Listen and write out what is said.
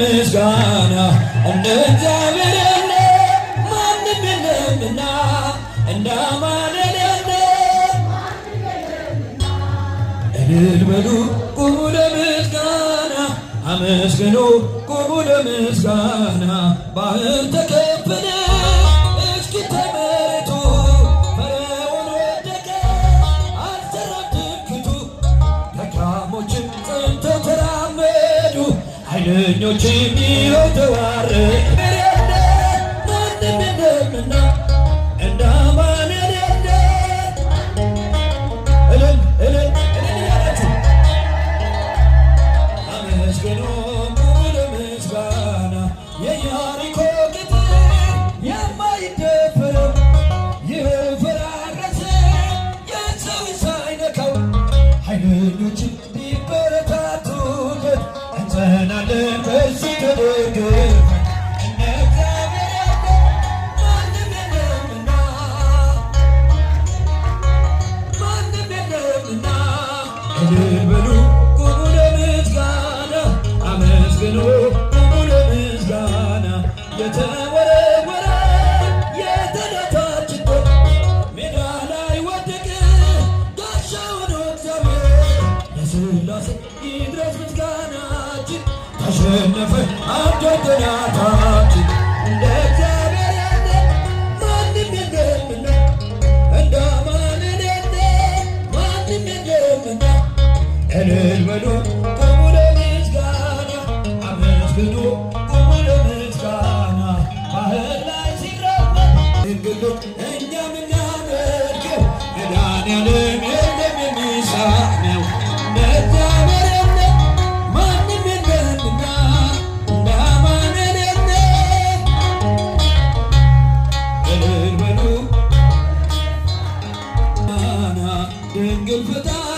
ለምስጋና እንደ እግዚአብሔር ያለ ማንም የለምና እንደ አማኑኤል ያለ እልል በሉ ቁሙ ለምስጋና አመስግኑ ቁሙ ለምስጋና ባህር ተከፈለ እስኪታይ መሬቱ ፈርዖን ወደቀ አልሰራም ትምክህቱ ደካሞችም ጸንተው ተራመዱ ኃይለኞችም ይኸው ተዋረዱ ማንም የለምና እንደ አማኑኤል ያለ እልል እልል እልል ያላችሁ አመስግኑ ቁሙ ለምስጋና የኢያሪኮ ቅጥር የማይደፈረው የፈራረሰ የሰው ሳይነካው ኃይለኞችም ቢበረታቱበት እንጸናለን በሱ ተደግፈን እንደ እግዚአብሔር ያለ ማንም የለምና ማንም የለምና እልል በሉ ቁሙ ለምስጋና አመስግኑ ቁሙ ለምስጋና የተወረወረ የጠላታችን ጦር ሜዳ ላይ ወደቀ ጋሻውን እግዚአብሔር ለሥላሴ ይድረስ ምስጋናችን ተሸነፈ አንዱ ጠላታችን እንደ እግዚአብሔር ያለ ማንም የለምና እንደ አማኑኤል ያለ ማንም የለምና እልል በሉ ቁሙ ለምስጋና አመስግኑ ቁሙ ለምስጋና ባህር ላይ ሲራመድ ድንግሉን እኛ ምናመልከው መድኃኒዓለም የለም የሚሳነው እንደ እግዚአብሔር ያለ ማንም የለምና እንደ አማኑኤል ያለ እልል በሉ ድንግል ፈጣሪ